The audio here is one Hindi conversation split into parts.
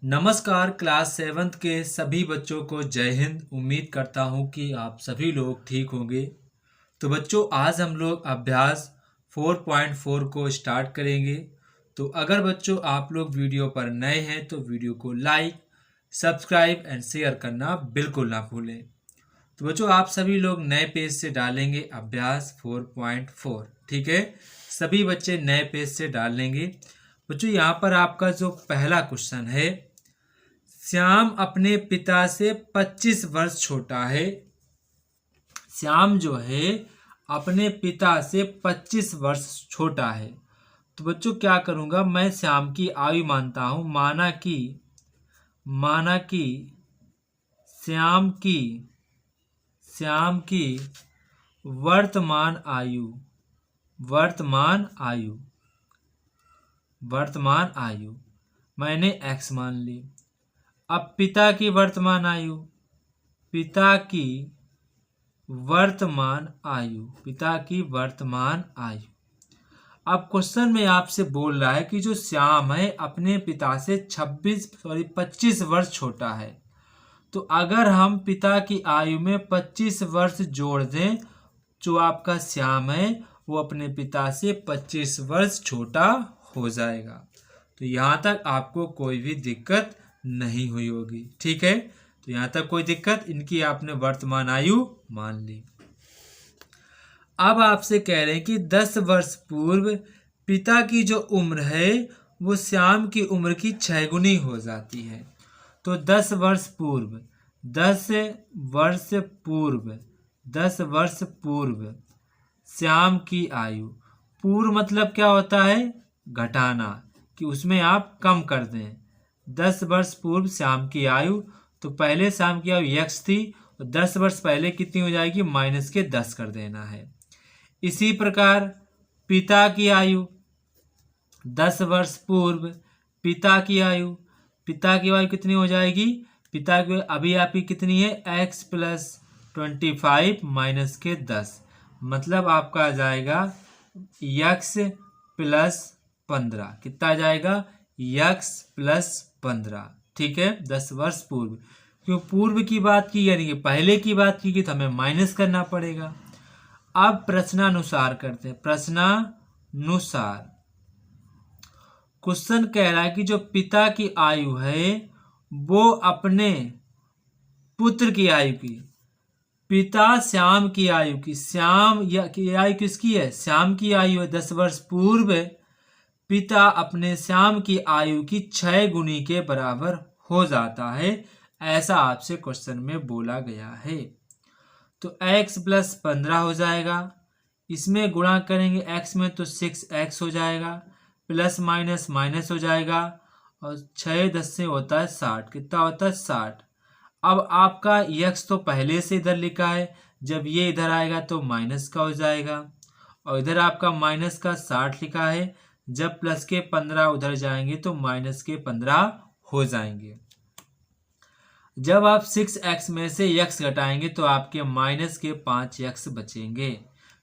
नमस्कार क्लास 7th के सभी बच्चों को जय हिंद। उम्मीद करता हूँ कि आप सभी लोग ठीक होंगे। तो बच्चों आज हम लोग अभ्यास 4.4 को स्टार्ट करेंगे। तो अगर बच्चों आप लोग वीडियो पर नए हैं तो वीडियो को लाइक, सब्सक्राइब एंड शेयर करना बिल्कुल ना भूलें। तो बच्चों आप सभी लोग नए पेज से डालेंगे अभ्यास 4.4, ठीक है। सभी बच्चे नए पेज से डालेंगे। बच्चों यहाँ पर आपका जो पहला क्वेश्चन है, श्याम अपने पिता से 25 वर्ष छोटा है। श्याम जो है अपने पिता से 25 वर्ष छोटा है। तो बच्चों क्या करूंगा, मैं श्याम की आयु मानता हूं। माना कि श्याम की वर्तमान आयु मैंने x मान ली। अब पिता की वर्तमान आयु। अब क्वेश्चन में आपसे बोल रहा है कि जो श्याम है अपने पिता से 25 वर्ष छोटा है। तो अगर हम पिता की आयु में 25 वर्ष जोड़ दें, जो आपका श्याम है वो अपने पिता से 25 वर्ष छोटा हो जाएगा। तो यहाँ तक आपको कोई भी दिक्कत नहीं हुई होगी, ठीक है। तो यहाँ तक कोई दिक्कत, इनकी आपने वर्तमान आयु मान ली। अब आपसे कह रहे हैं कि 10 वर्ष पूर्व पिता की जो उम्र है वो श्याम की उम्र की 6 गुनी हो जाती है। तो 10 वर्ष पूर्व श्याम की आयु, पूर्व मतलब क्या होता है, घटाना, कि उसमें आप कम कर दें। 10 वर्ष पूर्व श्याम की आयु, तो पहले श्याम की आयु x थी, और 10 वर्ष पहले कितनी हो जाएगी, -10 कर देना है। इसी प्रकार पिता की आयु, 10 वर्ष पूर्व पिता की आयु कितनी हो जाएगी, पिता की अभी आपकी कितनी है, x + 25 - 10, मतलब आपका आ जाएगा x + 15। कितना आ जाएगा, x + 15, ठीक है। 10 वर्ष पूर्व, क्यों पूर्व की बात की यानी कि पहले की बात की तो हमें माइनस करना पड़ेगा। अब प्रश्नानुसार करते हैं। प्रश्नानुसार क्वेश्चन कह रहा है कि जो पिता की आयु है वो अपने पुत्र की आयु की, पिता श्याम की आयु की, की आयु किसकी है, श्याम की आयु है 10 वर्ष पूर्व, पिता अपने श्याम की आयु की 6 गुनी के बराबर हो जाता है, ऐसा आपसे क्वेश्चन में बोला गया है। तो x + 15 हो जाएगा, इसमें गुणा करेंगे x में तो 6x हो जाएगा, प्लस माइनस हो जाएगा, और 6 10 से होता है 60। कितना होता है, 60। अब आपका x तो पहले से इधर लिखा है, जब ये इधर आएगा तो माइनस का हो जाएगा, और इधर आपका माइनस का 60 लिखा है, जब प्लस के 15 उधर जाएंगे तो माइनस के 15 हो जाएंगे। जब आप 6x में से x घटाएंगे तो आपके माइनस के 5x बचेंगे,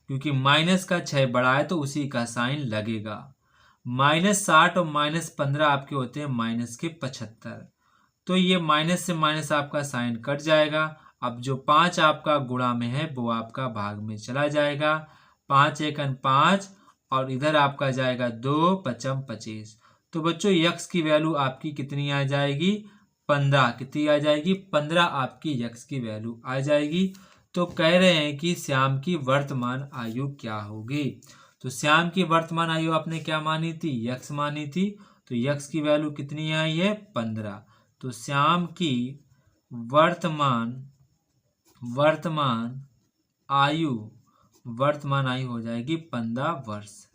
क्योंकि माइनस का 6 बड़ा है तो उसी का साइन लगेगा। -60 और -15 आपके होते हैं -75। तो ये माइनस से माइनस आपका साइन कट जाएगा। अब जो 5 आपका गुणा में है वो आपका भाग में चला जाएगा। 5 × 5 और इधर आपका जाएगा 2 × 5 = 25। तो बच्चों x की वैल्यू आपकी कितनी आ जाएगी, 15। कितनी आ जाएगी, 15 आपकी x की वैल्यू आ जाएगी। तो कह रहे हैं कि श्याम की वर्तमान आयु क्या होगी। तो श्याम की वर्तमान आयु आपने क्या मानी थी, x मानी थी, तो x की वैल्यू कितनी आई है, 15। तो श्याम की वर्तमान आयु हो जाएगी 15 वर्ष।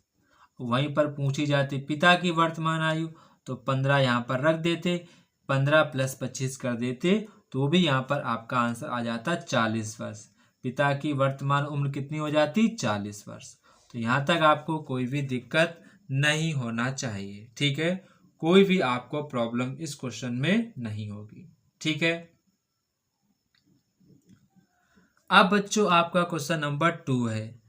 वहीं पर पूछी जाती पिता की वर्तमान आयु, तो 15 यहाँ पर रख देते, 15 + 25 कर देते, तो भी यहाँ पर आपका आंसर आ जाता 40 वर्ष। पिता की वर्तमान उम्र कितनी हो जाती, 40 वर्ष। तो यहाँ तक आपको कोई भी दिक्कत नहीं होना चाहिए, ठीक है। कोई भी आपको प्रॉब्लम इस क्वेश्चन में नहीं होगी, ठीक है। अब बच्चों आपका क्वेश्चन नंबर 2 है,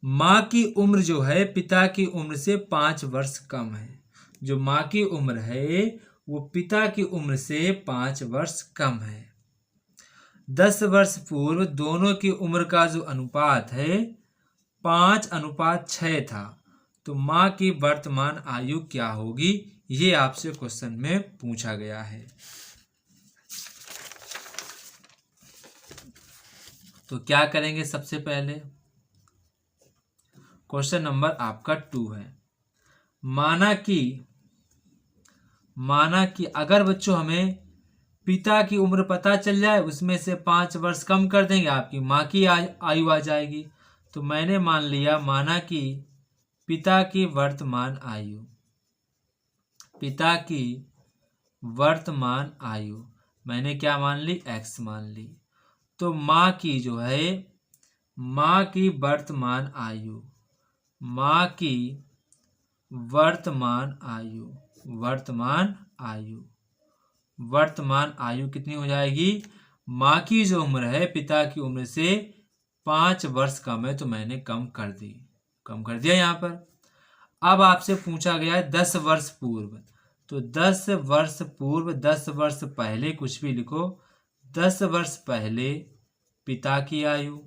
माँ की उम्र जो है पिता की उम्र से 5 वर्ष कम है। जो माँ की उम्र है वो पिता की उम्र से 5 वर्ष कम है। 10 वर्ष पूर्व दोनों की उम्र का जो अनुपात है 5:6 था, तो माँ की वर्तमान आयु क्या होगी, ये आपसे क्वेश्चन में पूछा गया है। तो क्या करेंगे, सबसे पहले क्वेश्चन नंबर आपका 2 है। माना कि अगर बच्चों हमें पिता की उम्र पता चल जाए, उसमें से 5 वर्ष कम कर देंगे, आपकी माँ की आयु आ जाएगी। तो मैंने मान लिया, माना कि पिता की वर्तमान आयु मैंने क्या मान ली, x मान ली। तो माँ की वर्तमान आयु कितनी हो जाएगी, माँ की जो उम्र है पिता की उम्र से 5 वर्ष कम है, तो मैंने कम कर दिया यहाँ पर। अब आपसे पूछा गया है 10 वर्ष पूर्व, तो 10 वर्ष पूर्व, 10 वर्ष पहले कुछ भी लिखो। 10 वर्ष पहले पिता की आयु,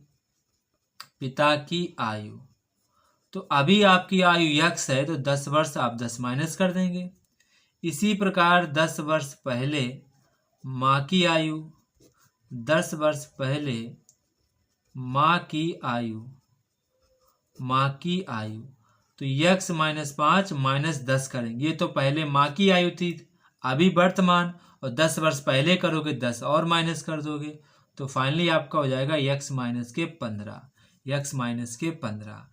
तो अभी आपकी आयु x है, तो 10 वर्ष आप 10 माइनस कर देंगे। इसी प्रकार 10 वर्ष पहले माँ की आयु, 10 वर्ष पहले माँ की आयु, तो x माइनस 5 माइनस 10 करेंगे। ये तो पहले माँ की आयु थी, अभी वर्तमान, और 10 वर्ष पहले करोगे 10 और माइनस कर दोगे, तो फाइनली आपका हो जाएगा x माइनस के 15।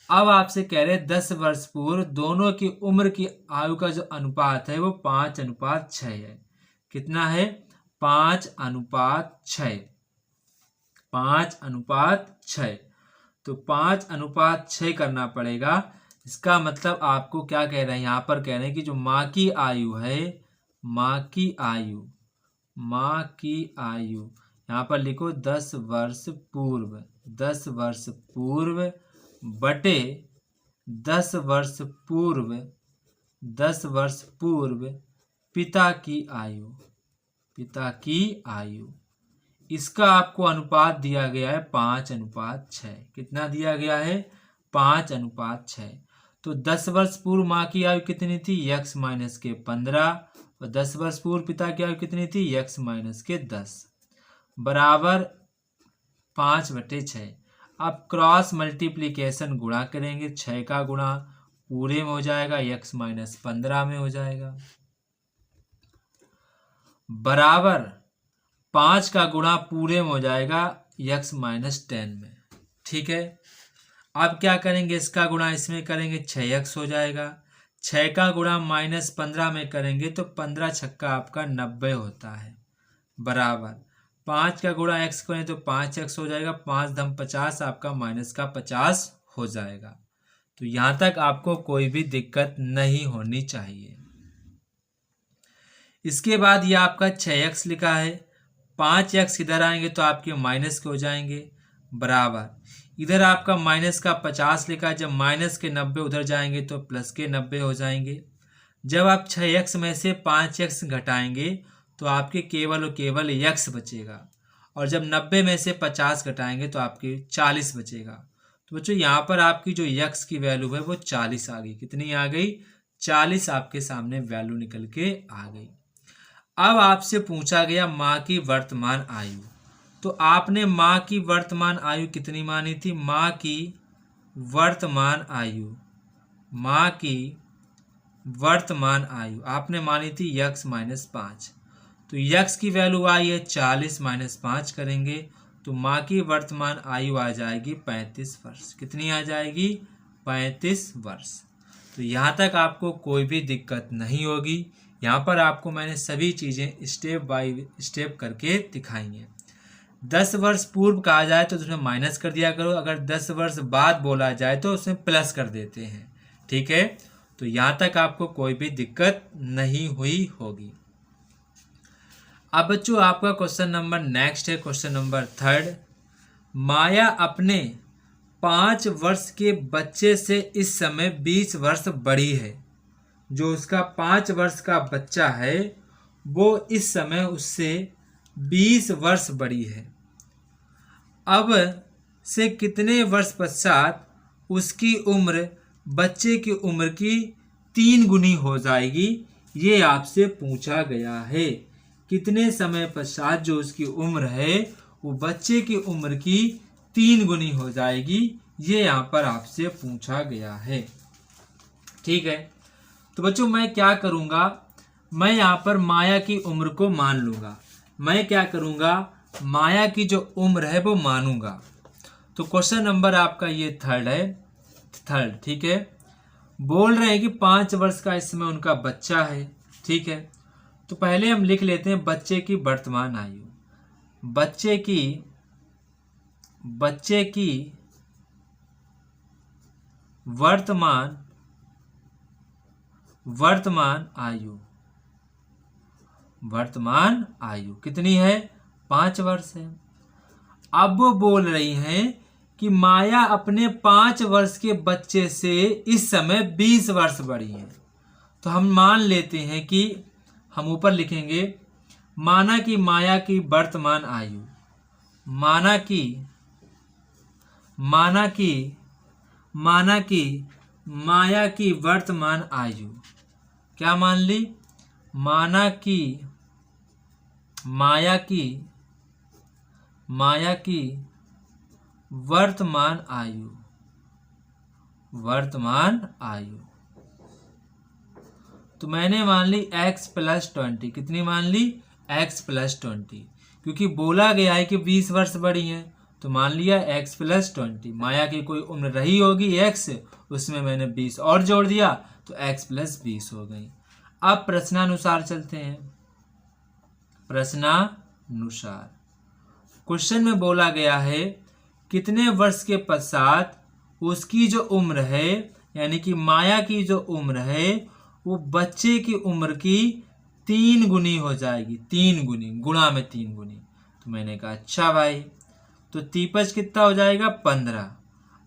अब आपसे कह रहे 10 वर्ष पूर्व दोनों की उम्र की आयु का जो अनुपात है वो 5:6 है। कितना है, 5:6। 5:6, तो 5:6 करना पड़ेगा। इसका मतलब आपको क्या कह रहे हैं, यहाँ पर कह रहे हैं कि जो माँ की आयु है, माँ की आयु यहाँ पर लिखो 10 वर्ष पूर्व, 10 वर्ष पूर्व बटे 10 वर्ष पूर्व पिता की आयु, इसका आपको अनुपात दिया गया है 5:6। कितना दिया गया है, 5:6। तो 10 वर्ष पूर्व माँ की आयु कितनी थी, x माइनस के 15, और 10 वर्ष पूर्व पिता की आयु कितनी थी, x माइनस के 10, बराबर 5/6। अब क्रॉस मल्टीप्लीकेशन गुणा करेंगे, 6 का गुणा पूरे में हो जाएगा, x माइनस 15 में हो जाएगा, बराबर 5 का गुणा पूरे में हो जाएगा x माइनस 10 में। ठीक है, अब क्या करेंगे, इसका गुणा इसमें करेंगे, 6x हो जाएगा। 6 का गुणा माइनस 15 में करेंगे तो 15 छक्का आपका 90 होता है, बराबर 5 का गुणा x करें तो 5x हो जाएगा। 5 धम 50 आपका माइनस का 50 हो जाएगा। तो यहाँ तक आपको कोई भी दिक्कत नहीं होनी चाहिए। इसके बाद ये आपका 6x लिखा है, 5x इधर आएंगे तो आपके माइनस के हो जाएंगे, बराबर इधर आपका माइनस का 50 लिखा है, जब माइनस के 90 उधर जाएंगे तो प्लस के 90 हो जाएंगे। जब आप 6x में से 5x घटाएंगे तो आपके केवल और केवल x बचेगा, और जब 90 में से 50 घटाएंगे तो आपके 40 बचेगा। तो बच्चों यहाँ पर आपकी जो x की वैल्यू है वो 40 आ गई। कितनी आ गई, 40 आपके सामने वैल्यू निकल के आ गई। अब आपसे पूछा गया माँ की वर्तमान आयु, तो आपने माँ की वर्तमान आयु कितनी मानी थी, माँ की वर्तमान आयु आपने मानी थी x माइनस 5। तो x की वैल्यू आई है 40 माइनस 5 करेंगे तो माँ की वर्तमान आयु आ जाएगी 35 वर्ष। कितनी आ जाएगी, 35 वर्ष। तो यहाँ तक आपको कोई भी दिक्कत नहीं होगी। यहाँ पर आपको मैंने सभी चीज़ें स्टेप बाय स्टेप करके दिखाई हैं। 10 वर्ष पूर्व कहा जाए तो उसमें माइनस कर दिया करो, अगर 10 वर्ष बाद बोला जाए तो उसमें प्लस कर देते हैं। ठीक है, तो यहाँ तक आपको कोई भी दिक्कत नहीं हुई होगी। अब बच्चों आपका क्वेश्चन नंबर नेक्स्ट है, क्वेश्चन नंबर 3। माया अपने 5 वर्ष के बच्चे से इस समय 20 वर्ष बड़ी है, जो उसका 5 वर्ष का बच्चा है वो इस समय उससे 20 वर्ष बड़ी है। अब से कितने वर्ष पश्चात उसकी उम्र बच्चे की उम्र की 3 गुनी हो जाएगी, ये आपसे पूछा गया है। कितने समय पश्चात जो उसकी उम्र है वो बच्चे की उम्र की 3 गुनी हो जाएगी, ये यहाँ पर आपसे पूछा गया है। ठीक है, तो बच्चों मैं क्या करूँगा, मैं यहाँ पर माया की उम्र को मान लूँगा। मैं क्या करूँगा, माया की जो उम्र है वो मानूंगा। तो क्वेश्चन नंबर आपका ये थर्ड। ठीक है, बोल रहे हैं कि 5 वर्ष का इस समय उनका बच्चा है। ठीक है, तो पहले हम लिख लेते हैं बच्चे की वर्तमान आयु। बच्चे की वर्तमान आयु कितनी है, 5 वर्ष है। अब वो बोल रही हैं कि माया अपने 5 वर्ष के बच्चे से इस समय 20 वर्ष बड़ी है। तो हम मान लेते हैं कि हम ऊपर लिखेंगे माना कि माया की वर्तमान आयु, माना कि माया की वर्तमान आयु, क्या मान ली, माया की वर्तमान आयु। तो मैंने मान ली x+20। कितनी मान ली, x+20, क्योंकि बोला गया है कि 20 वर्ष बड़ी है, तो मान लिया x+20। माया की कोई उम्र रही होगी x, उसमें मैंने 20 और जोड़ दिया तो x+20 हो गई। अब प्रश्नानुसार चलते हैं। प्रश्नानुसार क्वेश्चन में बोला गया है कितने वर्ष के पश्चात उसकी जो उम्र है, यानी कि माया की जो उम्र है वो बच्चे की उम्र की 3 गुनी हो जाएगी। 3 गुनी, गुणा में 3 गुनी। तो मैंने कहा अच्छा भाई, तो 3×5 कितना हो जाएगा, 15।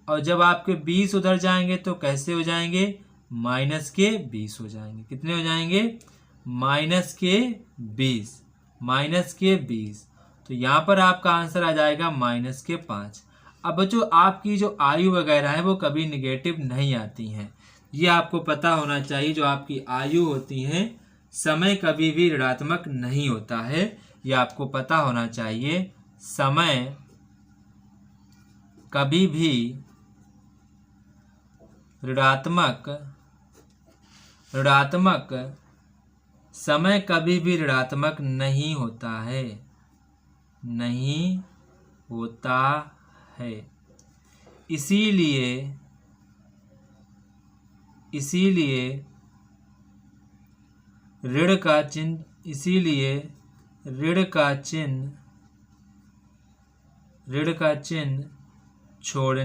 और जब आपके 20 उधर जाएंगे तो कैसे हो जाएंगे, -20 हो जाएंगे। कितने हो जाएंगे, -20। तो यहाँ पर आपका आंसर आ जाएगा -5। अब बच्चों आपकी जो आयु वगैरह है वो कभी निगेटिव नहीं आती हैं, ये आपको पता होना चाहिए। जो आपकी आयु होती है, समय कभी भी ऋणात्मक नहीं होता है, ये आपको पता होना चाहिए। समय कभी भी ऋणात्मक नहीं होता है। इसीलिए ऋण का चिन्ह छोड़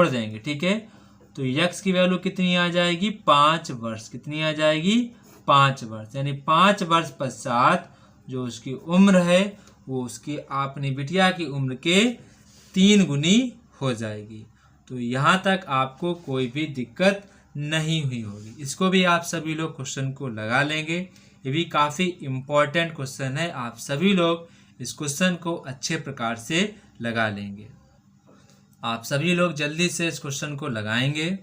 देंगे। ठीक है, तो यक्स की वैल्यू कितनी आ जाएगी, 5 वर्ष। कितनी आ जाएगी, 5 वर्ष। यानी 5 वर्ष पश्चात जो उसकी उम्र है वो उसकी अपनी बिटिया की उम्र के 3 गुनी हो जाएगी। तो यहाँ तक आपको कोई भी दिक्कत नहीं हुई होगी। इसको भी आप सभी लोग क्वेश्चन को लगा लेंगे। ये भी काफ़ी इम्पोर्टेंट क्वेश्चन है, आप सभी लोग इस क्वेश्चन को अच्छे प्रकार से लगा लेंगे। आप सभी लोग जल्दी से इस क्वेश्चन को लगाएंगे।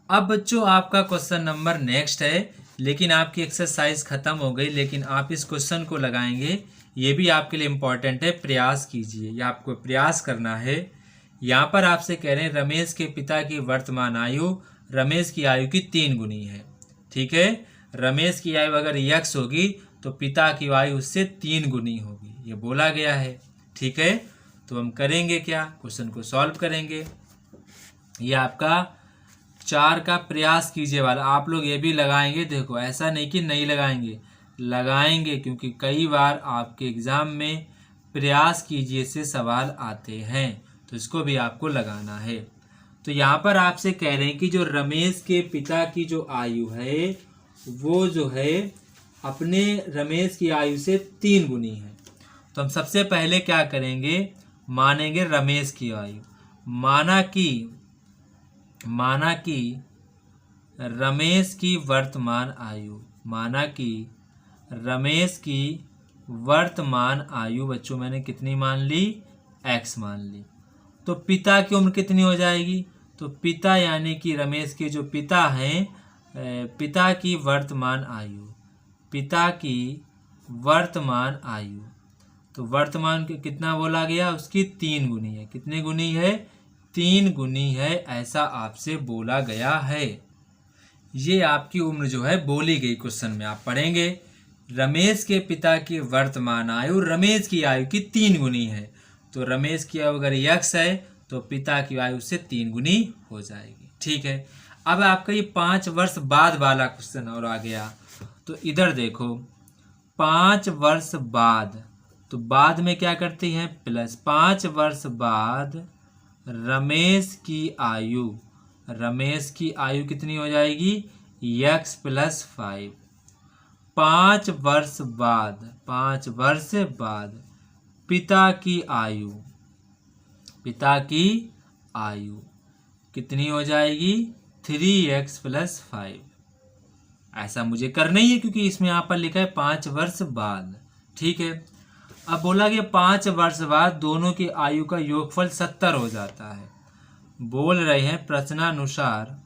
अब बच्चों आपका क्वेश्चन नंबर नेक्स्ट है, लेकिन आपकी एक्सरसाइज खत्म हो गई, लेकिन आप इस क्वेश्चन को लगाएंगे, ये भी आपके लिए इम्पोर्टेंट है। प्रयास कीजिए, ये आपको प्रयास करना है। यहाँ पर आपसे कह रहे हैं रमेश के पिता की वर्तमान आयु रमेश की आयु की 3 गुनी है। ठीक है, रमेश की आयु अगर यक्स होगी तो पिता की आयु उससे 3 गुनी होगी, ये बोला गया है। ठीक है, तो हम करेंगे क्या, क्वेश्चन को सॉल्व करेंगे। ये आपका 4 का प्रयास कीजिए वाला, आप लोग ये भी लगाएंगे। देखो ऐसा नहीं कि नहीं लगाएंगे, क्योंकि कई बार आपके एग्जाम में प्रयास कीजिए से सवाल आते हैं, तो इसको भी आपको लगाना है। तो यहाँ पर आपसे कह रहे हैं कि जो रमेश के पिता की जो आयु है वो जो है अपने रमेश की आयु से 3 गुनी है। तो हम सबसे पहले क्या करेंगे, मानेंगे रमेश की आयु। माना कि रमेश की वर्तमान आयु, माना कि रमेश की वर्तमान आयु बच्चों मैंने कितनी मान ली, x मान ली। तो पिता की उम्र कितनी हो जाएगी, तो पिता यानी कि रमेश के जो पिता हैं, पिता की वर्तमान आयु, पिता की वर्तमान आयु, तो वर्तमान के कितना बोला गया, उसकी 3 गुनी है। कितने गुनी है, 3 गुनी है, ऐसा आपसे बोला गया है। ये आपकी उम्र जो है बोली गई क्वेश्चन में आप पढ़ेंगे। रमेश के पिता की वर्तमान आयु रमेश की आयु की 3 गुनी है, तो रमेश की आयु अगर x है तो पिता की आयु से 3 गुनी हो जाएगी। ठीक है, अब आपका ये 5 वर्ष बाद वाला क्वेश्चन और आ गया। तो इधर देखो 5 वर्ष बाद, तो बाद में क्या करते हैं, प्लस 5 वर्ष बाद रमेश की आयु कितनी हो जाएगी, x + 5। 5 वर्ष बाद पिता की आयु कितनी हो जाएगी, 3x + 5। ऐसा मुझे करना ही है क्योंकि इसमें यहाँ पर लिखा है 5 वर्ष बाद। ठीक है, अब बोला गया 5 वर्ष बाद दोनों की आयु का योगफल 70 हो जाता है। बोल रहे हैं प्रश्नानुसार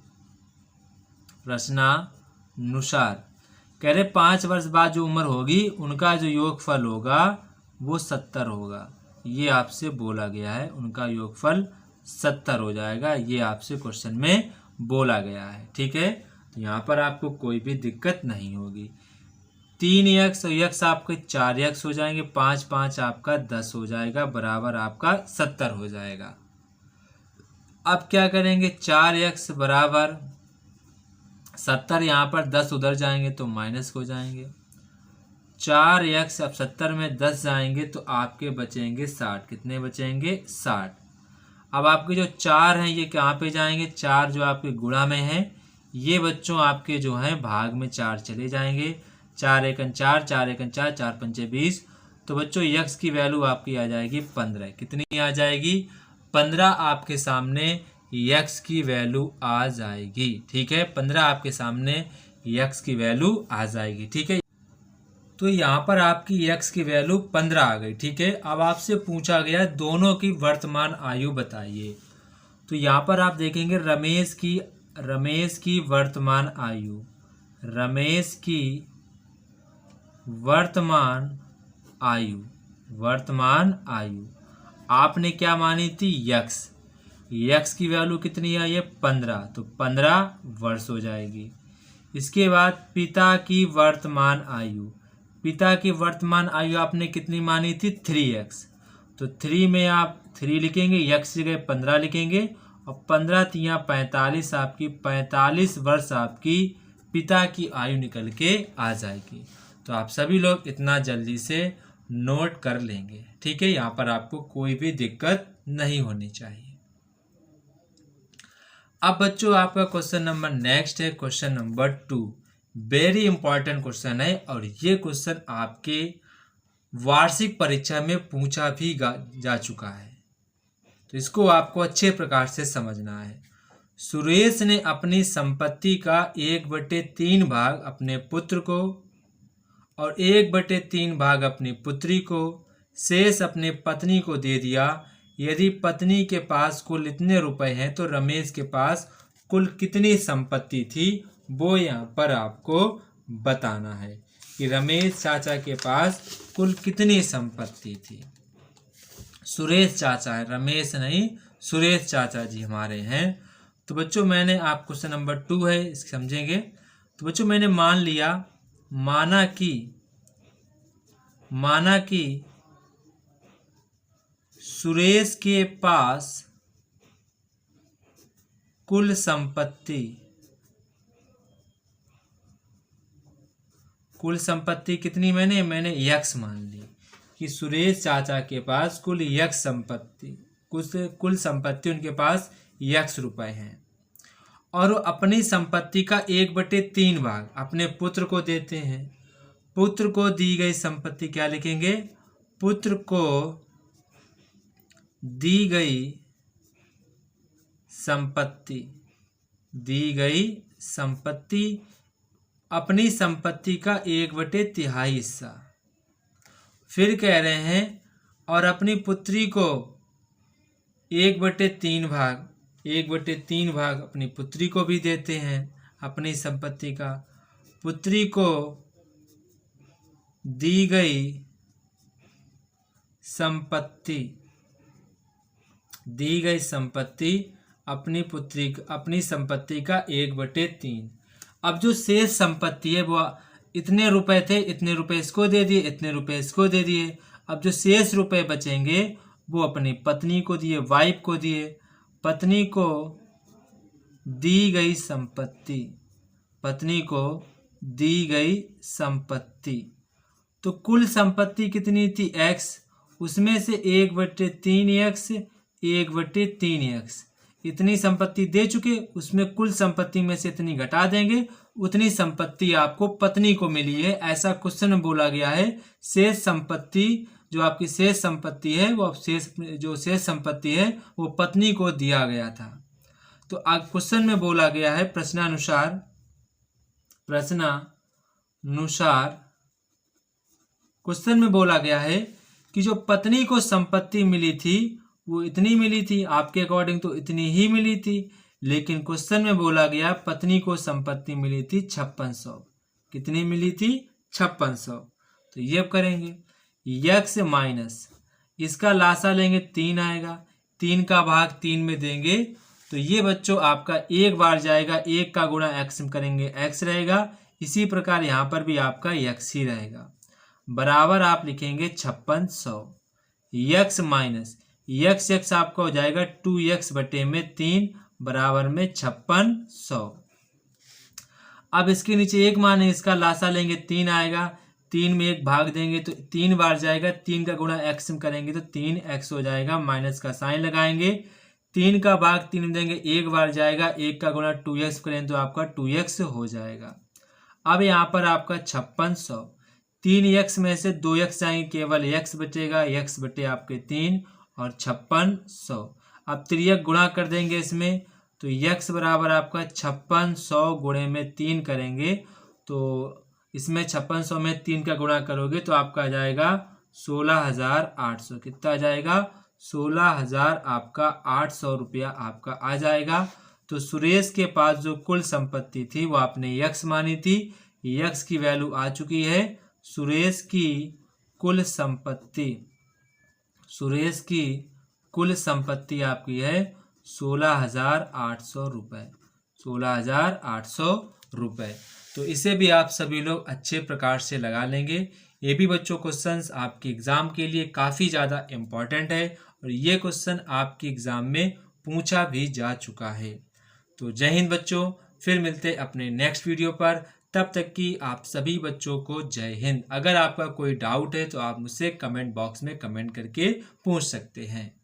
कह रहे 5 वर्ष बाद जो उम्र होगी उनका जो योगफल होगा वो 70 होगा। ये आपसे बोला गया है, उनका योगफल 70 हो जाएगा, ये आपसे क्वेश्चन में बोला गया है। ठीक है, तो यहाँ पर आपको कोई भी दिक्कत नहीं होगी। 3x और x आपके 4x हो जाएंगे, 5 5 आपका 10 हो जाएगा, बराबर आपका 70 हो जाएगा। अब क्या करेंगे, 4x बराबर 70, यहाँ पर 10 उधर जाएंगे तो माइनस हो जाएंगे। 4x अब 70 में 10 जाएंगे तो आपके बचेंगे 60। कितने बचेंगे, 60। अब आपके जो 4 हैं ये कहाँ पे जाएंगे, 4 जो आपके गुणा में है ये बच्चों आपके जो हैं भाग में 4 चले जाएंगे। 4 एकन 4, 4 एकन 4, 4 पंचे 20। तो बच्चों x की वैल्यू आपकी आ जाएगी 15। कितनी आ जाएगी, 15 आपके सामने x की वैल्यू आ जाएगी। ठीक है, 15 आपके सामने x की वैल्यू आ जाएगी। ठीक है, तो यहाँ पर आपकी x की वैल्यू 15 आ गई। ठीक है, अब आपसे पूछा गया दोनों की वर्तमान आयु बताइए। तो यहाँ पर आप देखेंगे रमेश की वर्तमान आयु आपने क्या मानी थी, x की वैल्यू कितनी आई है, 15, तो 15 वर्ष हो जाएगी। इसके बाद पिता की वर्तमान आयु आपने कितनी मानी थी, 3x, तो 3 में आप 3 लिखेंगे, x की जगह 15 लिखेंगे और 15 3 45 आपकी 45 वर्ष आपकी पिता की आयु निकल के आ जाएगी। तो आप सभी लोग इतना जल्दी से नोट कर लेंगे। ठीक है, यहाँ पर आपको कोई भी दिक्कत नहीं होनी चाहिए। अब बच्चों आपका क्वेश्चन नंबर नेक्स्ट है, question number 2। Very important question है और ये क्वेश्चन आपके वार्षिक परीक्षा में पूछा भी जा चुका है, तो इसको आपको अच्छे प्रकार से समझना है। सुरेश ने अपनी संपत्ति का 1/3 भाग अपने पुत्र को और 1/3 भाग अपनी पुत्री को, शेष अपने पत्नी को दे दिया। यदि पत्नी के पास कुल इतने रुपए हैं तो रमेश के पास कुल कितनी संपत्ति थी, वो यहाँ पर आपको बताना है कि रमेश चाचा के पास कुल कितनी संपत्ति थी। सुरेश चाचा है, रमेश नहीं, सुरेश चाचा जी हमारे हैं। तो बच्चों मैंने आप क्वेश्चन नंबर 2 है इसको समझेंगे। तो बच्चों मैंने माना कि सुरेश के पास कुल संपत्ति कितनी, मैंने x मान ली कि सुरेश चाचा के पास कुल संपत्ति उनके पास x रुपए हैं और वो अपनी संपत्ति का 1/3 भाग अपने पुत्र को देते हैं। पुत्र को दी गई संपत्ति क्या लिखेंगे, पुत्र को दी गई संपत्ति, दी गई संपत्ति, अपनी संपत्ति का 1/3 हिस्सा। फिर कह रहे हैं और अपनी पुत्री को 1/3 भाग, 1/3 भाग अपनी पुत्री को भी देते हैं अपनी संपत्ति का। पुत्री को दी गई संपत्ति, दी गई संपत्ति अपनी संपत्ति का 1/3। अब जो शेष संपत्ति है वो इतने रुपए थे, इतने रुपए इसको दे दिए, इतने रुपए इसको दे दिए। अब जो शेष रुपए बचेंगे वो अपनी पत्नी को दिए, वाइफ को दिए। पत्नी को दी गई संपत्ति, पत्नी को दी गई संपत्ति, तो कुल संपत्ति कितनी थी x, उसमें से 1/3x, 1/3x इतनी संपत्ति दे चुके, उसमें कुल संपत्ति में से इतनी घटा देंगे, उतनी संपत्ति आपको पत्नी को मिली है। ऐसा क्वेश्चन में बोला गया है। शेष संपत्ति, जो आपकी शेष संपत्ति है वो शेष संपत्ति है वो पत्नी को दिया गया था। तो क्वेश्चन में बोला गया है प्रश्नानुसार क्वेश्चन में बोला गया है कि जो पत्नी को संपत्ति मिली थी वो इतनी मिली थी, आपके अकॉर्डिंग तो इतनी ही मिली थी, लेकिन क्वेश्चन में बोला गया पत्नी को संपत्ति मिली थी 5600। कितनी मिली थी? 5600। तो ये अब करेंगे x माइनस इसका लासा लेंगे 3 आएगा, 3 का भाग 3 में देंगे तो ये बच्चों आपका एक बार जाएगा, 1 का गुणा x करेंगे x रहेगा। इसी प्रकार यहाँ पर भी आपका x ही रहेगा, बराबर आप लिखेंगे 5600। x माइनस x आपका हो जाएगा 2x/3 बराबर में 5600। अब इसके नीचे 1 मान है, इसका लासा लेंगे 3 आएगा, 3 में 1 भाग देंगे तो 3 बार जाएगा, 3 का गुणा x करेंगे तो 3x हो जाएगा, माइनस का साइन लगाएंगे। 3 का भाग 3 में देंगे, 1 बार जाएगा, 1 का गुणा 2x करेंगे तो आपका 2x हो जाएगा। अब यहाँ पर आपका 5600, 3x में से 2x जाएंगे, केवल x बचेगा, x बटे आपके 3 और 5600। अब 3 गुणा कर देंगे इसमें तो x बराबर आपका 5600 गुणे में 3 करेंगे तो इसमें 5600 में 3 का गुणा करोगे तो आपका आ जाएगा 16800। कितना आ जाएगा? 16000 आपका 800 रुपया आपका आ जाएगा। तो सुरेश के पास जो कुल संपत्ति थी वो आपने x मानी थी, x की वैल्यू आ चुकी है। सुरेश की कुल संपत्ति आपकी है 16800 रुपये, 16800 रुपये। तो इसे भी आप सभी लोग अच्छे प्रकार से लगा लेंगे। ये भी बच्चों क्वेश्चंस आपके एग्जाम के लिए काफ़ी ज़्यादा इम्पोर्टेंट है और ये क्वेश्चन आपके एग्जाम में पूछा भी जा चुका है। तो जय हिंद बच्चों, फिर मिलते हैं अपने नेक्स्ट वीडियो पर। तब तक कि आप सभी बच्चों को जय हिंद। अगर आपका कोई डाउट है तो आप मुझसे कमेंट बॉक्स में कमेंट करके पूछ सकते हैं।